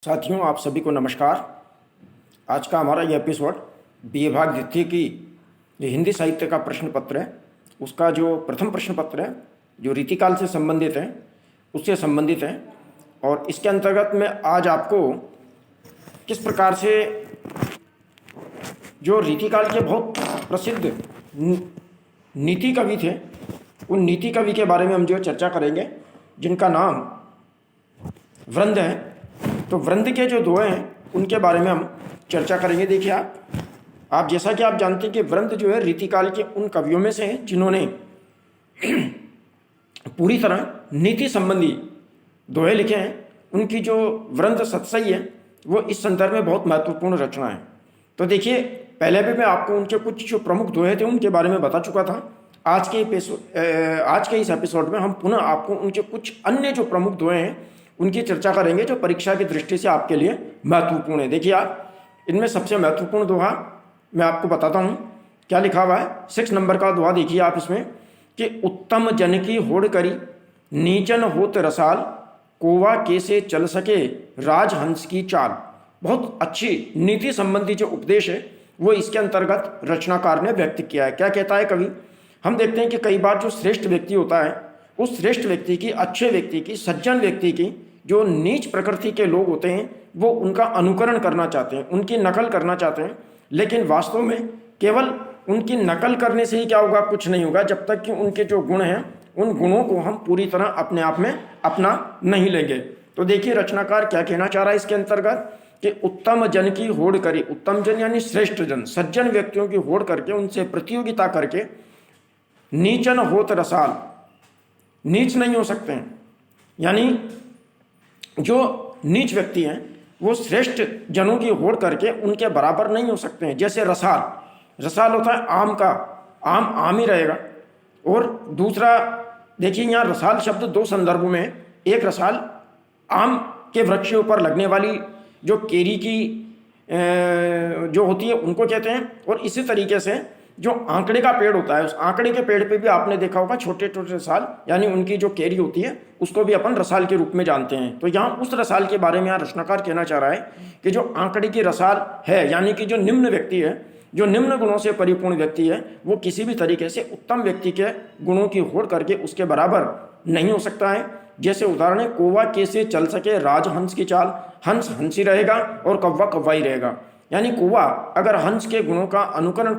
साथियों, आप सभी को नमस्कार। आज का हमारा यह एपिसोड बीए भाग द्वितीय की जो हिंदी साहित्य का प्रश्न पत्र है उसका जो प्रथम प्रश्न पत्र है जो रीतिकाल से संबंधित है उससे संबंधित है। और इसके अंतर्गत मैं आज आपको किस प्रकार से जो रीतिकाल के बहुत प्रसिद्ध नीति कवि थे उन नीति कवि के बारे में हम जो चर्चा करेंगे, जिनका नाम वृंद है। तो वृंद के जो दोहे हैं उनके बारे में हम चर्चा करेंगे। देखिए, आप जैसा कि आप जानते हैं कि वृंद जो है रीतिकाल के उन कवियों में से हैं जिन्होंने पूरी तरह नीति संबंधी दोहे लिखे हैं। उनकी जो वृंद सतसई है वो इस संदर्भ में बहुत महत्वपूर्ण रचना है। तो देखिए, पहले भी मैं आपको उनके कुछ जो प्रमुख दोहे थे उनके बारे में बता चुका था। आज के इस एपिसोड में हम पुनः आपको उनके कुछ अन्य जो प्रमुख दोहे हैं उनकी चर्चा करेंगे जो परीक्षा की दृष्टि से आपके लिए महत्वपूर्ण है। देखिए, आप इनमें सबसे महत्वपूर्ण दोहा मैं आपको बताता हूँ। क्या लिखा हुआ है? 6 नंबर का दोहा देखिए आप इसमें कि उत्तम जन की होड़ करी नीचन होत रसाल, कोवा कैसे चल सके राजहंस की चाल। बहुत अच्छी नीति संबंधी जो उपदेश है वो इसके अंतर्गत रचनाकार ने व्यक्त किया है। क्या कहता है कवि? हम देखते हैं कि कई बार जो श्रेष्ठ व्यक्ति होता है उस श्रेष्ठ व्यक्ति की, अच्छे व्यक्ति की, सज्जन व्यक्ति की जो नीच प्रकृति के लोग होते हैं वो उनका अनुकरण करना चाहते हैं, उनकी नकल करना चाहते हैं। लेकिन वास्तव में केवल उनकी नकल करने से ही क्या होगा? कुछ नहीं होगा जब तक कि उनके जो गुण हैं उन गुणों को हम पूरी तरह अपने आप में अपना नहीं लेंगे। तो देखिए, रचनाकार क्या कहना चाह रहा है इसके अंतर्गत कि उत्तम जन की होड़ करी। उत्तम जन यानी श्रेष्ठ जन, सज्जन व्यक्तियों की होड़ करके, उनसे प्रतियोगिता करके नीचन होत रसाल, नीच नहीं हो सकते हैं। यानी जो नीच व्यक्ति हैं वो श्रेष्ठ जनों की होड़ करके उनके बराबर नहीं हो सकते हैं। जैसे रसाल, रसाल होता है आम का, आम ही रहेगा। और दूसरा देखिए, यहाँ रसाल शब्द 2 संदर्भों में है। एक रसाल आम के वृक्ष के ऊपर लगने वाली जो केरी की जो होती है उनको कहते हैं। और इसी तरीके से जो आंकड़े का पेड़ होता है उस आंकड़े के पेड़ पे भी आपने देखा होगा छोटे छोटे रसाल, यानी उनकी जो केरी होती है उसको भी अपन रसाल के रूप में जानते हैं। तो यहाँ उस रसाल के बारे में यहाँ रचनाकार कहना चाह रहा है कि जो आंकड़े की रसाल है, यानी कि जो निम्न व्यक्ति है, जो निम्न गुणों से परिपूर्ण व्यक्ति है, वो किसी भी तरीके से उत्तम व्यक्ति के गुणों की होड़ करके उसके बराबर नहीं हो सकता है। जैसे उदाहरण है, कोवा कैसे चल सके राजहंस की चाल। हंस हंसी रहेगा और कौवा कौवा ही रहेगा। यानी कौवा अगर हंस के गुणों का अनुकरण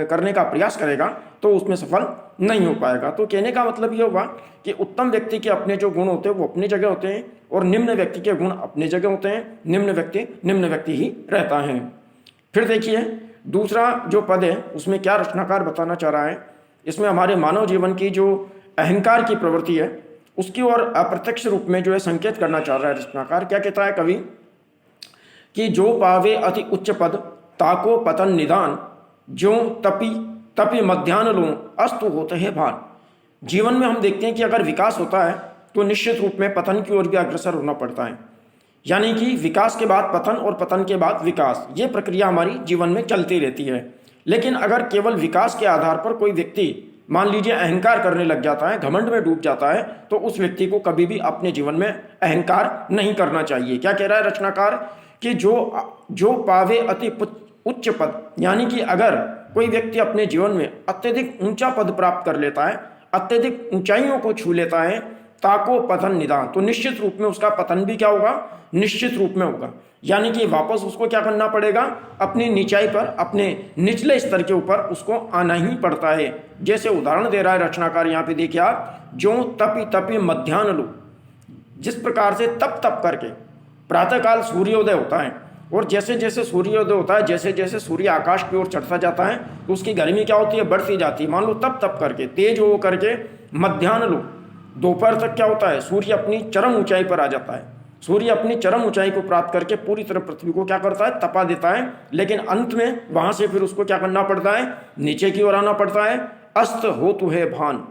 करने का प्रयास करेगा तो उसमें सफल नहीं हो पाएगा। तो कहने का मतलब ये होगा कि उत्तम व्यक्ति के अपने जो गुण होते हैं वो अपनी जगह होते हैं और निम्न व्यक्ति के गुण अपनी जगह होते हैं। निम्न व्यक्ति ही रहता है। फिर देखिए, दूसरा जो पद है उसमें क्या रचनाकार बताना चाह रहा है। इसमें हमारे मानव जीवन की जो अहंकार की प्रवृत्ति है उसकी ओर अप्रत्यक्ष रूप में जो है संकेत करना चाह रहा है रचनाकार। क्या कहता है कवि कि जो पावे अति उच्च पद ताको पतन निदान, ज्यों तपी तपी मध्यान्ह लो अस्तु होते हैं भान। जीवन में हम देखते हैं कि अगर विकास होता है तो निश्चित रूप में पतन की ओर भी अग्रसर होना पड़ता है। यानी कि विकास के बाद पतन और पतन के बाद विकास, ये प्रक्रिया हमारी जीवन में चलती रहती है। लेकिन अगर केवल विकास के आधार पर कोई व्यक्ति मान लीजिए अहंकार करने लग जाता है, घमंड में डूब जाता है, तो उस व्यक्ति को कभी भी अपने जीवन में अहंकार नहीं करना चाहिए। क्या कह रहा है रचनाकार कि जो पावे अति उच्च पद, यानी कि अगर कोई व्यक्ति अपने जीवन में अत्यधिक ऊंचा पद प्राप्त कर लेता है, अत्यधिक ऊंचाइयों को छू लेता है, ताको पतन निदान, तो निश्चित रूप में उसका पतन भी क्या होगा? निश्चित रूप में होगा। यानी कि वापस उसको क्या करना पड़ेगा? अपनी नीचाई पर, अपने निचले स्तर के ऊपर उसको आना ही पड़ता है। जैसे उदाहरण दे रहा है रचनाकार यहाँ पे, देखिए आप, जो तपी तपी मध्यान्ह लो, जिस प्रकार से तप तप करके प्रातःकाल सूर्योदय होता है और जैसे जैसे सूर्योदय होता है, जैसे जैसे सूर्य आकाश की ओर चढ़ता जाता है तो उसकी गर्मी क्या होती है? बढ़ती जाती है। मान लो तप तप करके, तेज हो करके मध्यान्ह लो, दोपहर तक क्या होता है? सूर्य अपनी चरम ऊंचाई पर आ जाता है। सूर्य अपनी चरम ऊंचाई को प्राप्त करके पूरी तरह पृथ्वी को क्या करता है? तपा देता है। लेकिन अंत में वहां से फिर उसको क्या करना पड़ता है? नीचे की ओर आना पड़ता है। अस्त हो तु है भान,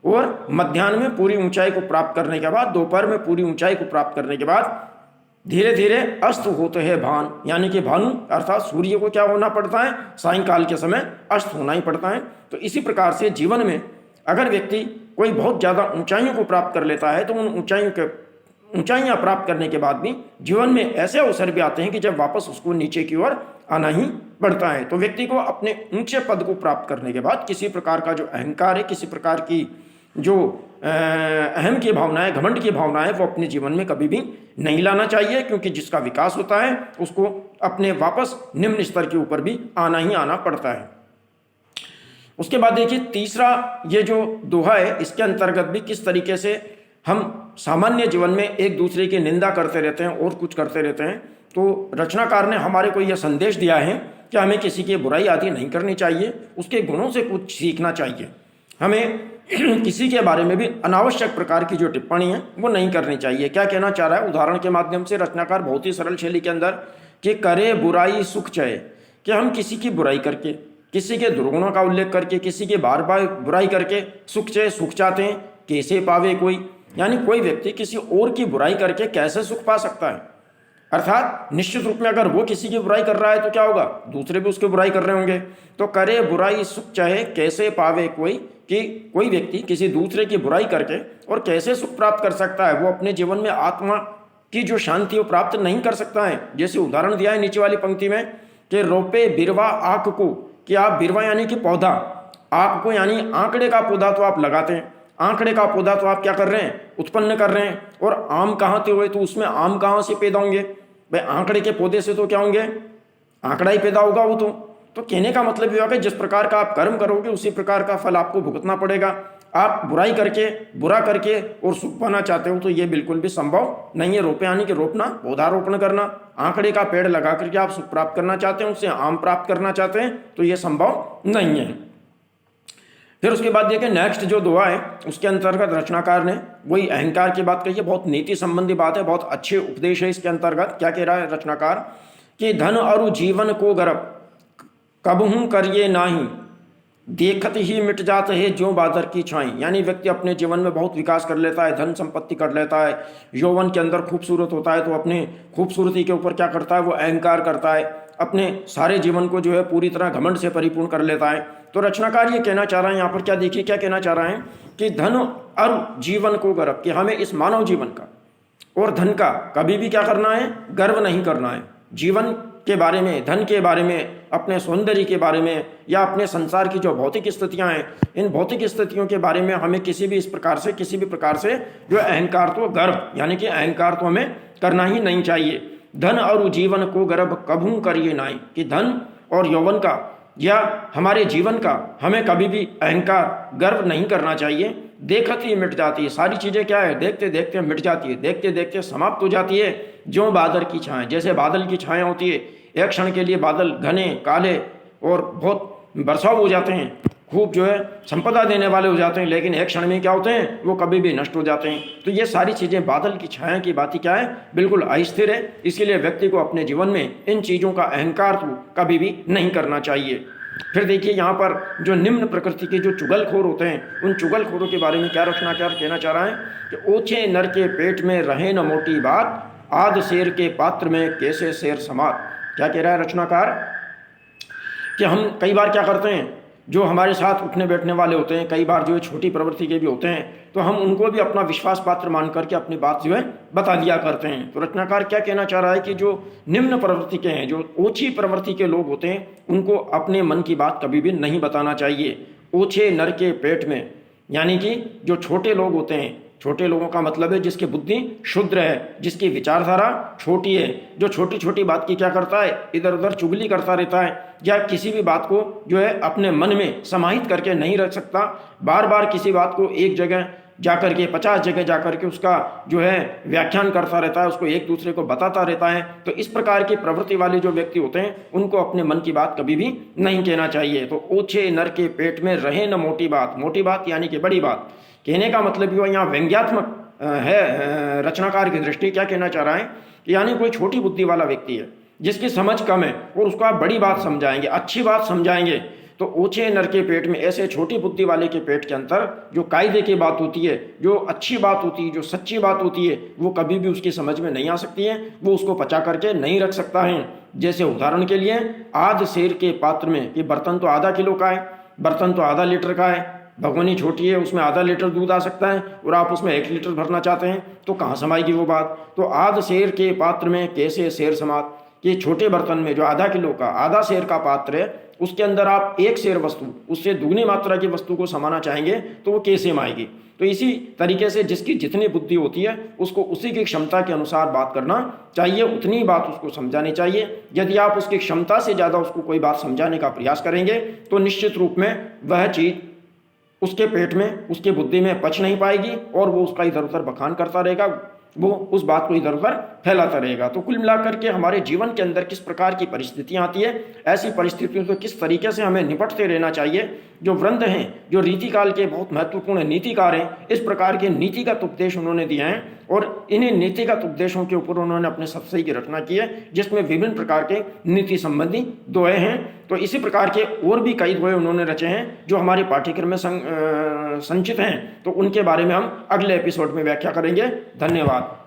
और मध्याह्न में पूरी ऊंचाई को प्राप्त करने के बाद, दोपहर में पूरी ऊंचाई को प्राप्त करने के बाद धीरे धीरे अस्त होते हैं भान, यानी कि भानु अर्थात सूर्य को क्या होना पड़ता है? सायंकाल के समय अस्त होना ही पड़ता है। तो इसी प्रकार से जीवन में अगर व्यक्ति कोई बहुत ज़्यादा ऊंचाइयों को प्राप्त कर लेता है तो उन ऊंचाइयां प्राप्त करने के बाद भी जीवन में ऐसे अवसर भी आते हैं कि जब वापस उसको नीचे की ओर आना ही पड़ता है। तो व्यक्ति को अपने ऊंचे पद को प्राप्त करने के बाद किसी प्रकार का जो अहंकार है, किसी प्रकार की जो अहम की भावना है, घमंड की भावना है, वो अपने जीवन में कभी भी नहीं लाना चाहिए, क्योंकि जिसका विकास होता है उसको अपने वापस निम्न स्तर के ऊपर भी आना ही आना पड़ता है। उसके बाद देखिए तीसरा ये जो दोहा है, इसके अंतर्गत भी किस तरीके से हम सामान्य जीवन में एक दूसरे की निंदा करते रहते हैं और कुछ करते रहते हैं। तो रचनाकार ने हमारे को यह संदेश दिया है कि हमें किसी की बुराई आदि नहीं करनी चाहिए, उसके गुणों से कुछ सीखना चाहिए। हमें किसी के बारे में भी अनावश्यक प्रकार की जो टिप्पणी है वो नहीं करनी चाहिए। क्या कहना चाह रहा है, उदाहरण के माध्यम से रचनाकार बहुत ही सरल शैली के अंदर कि करे बुराई सुख चये, कि हम किसी की बुराई करके, किसी के दुर्गुणों का उल्लेख करके, किसी की बार बार बुराई करके सुख चये, सुख चाहते हैं। कैसे पावे कोई, यानी कोई व्यक्ति किसी और की बुराई करके कैसे सुख पा सकता है। अर्थात निश्चित रूप में अगर वो किसी की बुराई कर रहा है तो क्या होगा, दूसरे भी उसकी बुराई कर रहे होंगे। तो करे बुराई सुख चाहे कैसे पावे कोई, कि कोई व्यक्ति किसी दूसरे की बुराई करके और कैसे सुख प्राप्त कर सकता है, वो अपने जीवन में आत्मा की जो शांति वो प्राप्त नहीं कर सकता है। जैसे उदाहरण दिया है नीचे वाली पंक्ति में कि रोपे बिरवा आक को, कि आप बिरवा यानी कि पौधा, आक को यानी आंकड़े का पौधा तो आप लगाते हैं, आंकड़े का पौधा तो आप क्या कर रहे हैं, उत्पन्न कर रहे हैं। और आम कहाँ से हुए, तो उसमें आम कहाँ से पैदा होंगे भाई, आंकड़े के पौधे से तो क्या होंगे, आंकड़ा ही पैदा होगा वो तो कहने का मतलब ये होगा कि जिस प्रकार का आप कर्म करोगे उसी प्रकार का फल आपको भुगतना पड़ेगा। आप बुराई करके, बुरा करके और सुख पाना चाहते हो तो ये बिल्कुल भी संभव नहीं है। रोपे यानी कि रोपना, पौधारोपण करना, आंकड़े का पेड़ लगा करके आप सुख प्राप्त करना चाहते हैं, उससे आम प्राप्त करना चाहते हैं, तो ये संभव नहीं है। फिर उसके बाद देखिए नेक्स्ट जो दुआ है उसके अंतर्गत रचनाकार ने वही अहंकार की बात कही है। बहुत नीति संबंधी बात है, बहुत अच्छे उपदेश है इसके अंतर्गत। क्या कह रहा है रचनाकार कि धन और जीवन को गर्भ कबहू करिए नाही, देखत ही मिट जाते है जो बादर की छाई। यानी व्यक्ति अपने जीवन में बहुत विकास कर लेता है, धन संपत्ति कर लेता है, यौवन के अंदर खूबसूरत होता है, तो अपने खूबसूरती के ऊपर क्या करता है, वो अहंकार करता है, अपने सारे जीवन को जो है पूरी तरह घमंड से परिपूर्ण कर लेता है। तो रचनाकार ये कहना चाह रहा है यहाँ पर, क्या देखिए क्या कहना चाह रहा है कि धन और जीवन को गर्व, कि हमें इस मानव जीवन का और धन का कभी भी क्या करना है, गर्व नहीं करना है। जीवन के बारे में, धन के बारे में, अपने सौंदर्य के बारे में, या अपने संसार की जो भौतिक स्थितियां हैं, इन भौतिक स्थितियों के बारे में हमें किसी भी प्रकार से जो अहंकार, तो गर्व यानी कि अहंकार तो हमें करना ही नहीं चाहिए। धन और जीवन को गर्व कभू करिए नाई, कि धन और यौवन का या हमारे जीवन का हमें कभी भी अहंकार, गर्व नहीं करना चाहिए। देखत ही मिट जाती है, सारी चीज़ें क्या है, देखते देखते मिट जाती है, देखते देखते समाप्त हो जाती है। जो बादल की छाएं, जैसे बादल की छाएं होती है, एक क्षण के लिए बादल घने काले और बहुत बरसाव हो जाते हैं, खूब जो है संपदा देने वाले हो जाते हैं, लेकिन एक क्षण में क्या होते हैं, वो कभी भी नष्ट हो जाते हैं। तो ये सारी चीज़ें बादल की छाया की बात क्या है, बिल्कुल अस्थिर है। इसलिए व्यक्ति को अपने जीवन में इन चीज़ों का अहंकार तो कभी भी नहीं करना चाहिए। फिर देखिए यहाँ पर जो निम्न प्रकृति के जो चुगलखोर होते हैं, उन चुगलखोरों के बारे में क्या रचनाकार कहना चाह रहा है कि ओछे नर के पेट में रहे न मोटी बात, आध शेर के पात्र में कैसे शेर समात। क्या कह रहा है रचनाकार कि हम कई बार क्या करते हैं, जो हमारे साथ उठने बैठने वाले होते हैं, कई बार जो है छोटी प्रवृत्ति के भी होते हैं, तो हम उनको भी अपना विश्वास पात्र मान करके अपनी बात जो है बता दिया करते हैं। तो रचनाकार क्या कहना चाह रहा है कि जो निम्न प्रवृत्ति के हैं, जो ओछी प्रवृत्ति के लोग होते हैं, उनको अपने मन की बात कभी भी नहीं बताना चाहिए। ओछे नर के पेट में, यानी कि जो छोटे लोग होते हैं, छोटे लोगों का मतलब है जिसकी बुद्धि क्षुद्र है, जिसकी विचारधारा छोटी है, जो छोटी छोटी बात की क्या करता है, इधर उधर चुगली करता रहता है, या किसी भी बात को जो है अपने मन में समाहित करके नहीं रख सकता, बार बार किसी बात को एक जगह जाकर के 50 जगह जाकर के उसका जो है व्याख्यान करता रहता है, उसको एक दूसरे को बताता रहता है। तो इस प्रकार की प्रवृत्ति वाले जो व्यक्ति होते हैं, उनको अपने मन की बात कभी भी नहीं कहना चाहिए। तो ओछे नर के पेट में रहे न मोटी बात, मोटी बात यानी कि बड़ी बात। कहने का मतलब ये यहाँ व्यंग्यात्मक है रचनाकार की दृष्टि। क्या कहना चाह रहा है कि यानी कोई छोटी बुद्धि वाला व्यक्ति है, जिसकी समझ कम है, और उसको आप बड़ी बात समझाएंगे, अच्छी बात समझाएंगे, तो ओछे नर के पेट में, ऐसे छोटी बुद्धि वाले के पेट के अंदर जो कायदे की बात होती है, जो अच्छी बात होती है, जो सच्ची बात होती है, वो कभी भी उसकी समझ में नहीं आ सकती है, वो उसको पचा करके नहीं रख सकता है। जैसे उदाहरण के लिए आध शेर के पात्र में, कि बर्तन तो आधा किलो का है, बर्तन तो आधा लीटर का है, भगोनी छोटी है, उसमें आधा लीटर दूध आ सकता है और आप उसमें 1 लीटर भरना चाहते हैं तो कहाँ समाएगी वो बात। तो आध सेर के पात्र में कैसे सेर समात, कि छोटे बर्तन में जो आधा किलो का आधा सेर का पात्र है उसके अंदर आप 1 सेर वस्तु, उससे दुगनी मात्रा की वस्तु को समाना चाहेंगे तो वो कैसे माएगी। तो इसी तरीके से जिसकी जितनी बुद्धि होती है उसको उसी की क्षमता के अनुसार बात करना चाहिए, उतनी बात उसको समझानी चाहिए। यदि आप उसकी क्षमता से ज़्यादा उसको कोई बात समझाने का प्रयास करेंगे तो निश्चित रूप में वह चीज़ उसके पेट में, उसकी बुद्धि में पच नहीं पाएगी और वो उसका इधर उधर बखान करता रहेगा, वो उस बात को इधर उधर फैलाता रहेगा। तो कुल मिलाकर के हमारे जीवन के अंदर किस प्रकार की परिस्थितियां आती है, ऐसी परिस्थितियों से किस तरीके से हमें निपटते रहना चाहिए। जो वृंद हैं, जो रीतिकाल के बहुत महत्वपूर्ण नीतिकार हैं, इस प्रकार के नीतिगत उपदेश उन्होंने दिए हैं और इन्हीं नीतिगत उपदेशों के ऊपर उन्होंने अपने सत्सई की रचना की है, जिसमें विभिन्न प्रकार के नीति संबंधी दोहे हैं। तो इसी प्रकार के और भी कई दोहे उन्होंने रचे हैं जो हमारे पाठ्यक्रम में संचित हैं, तो उनके बारे में हम अगले एपिसोड में व्याख्या करेंगे। धन्यवाद।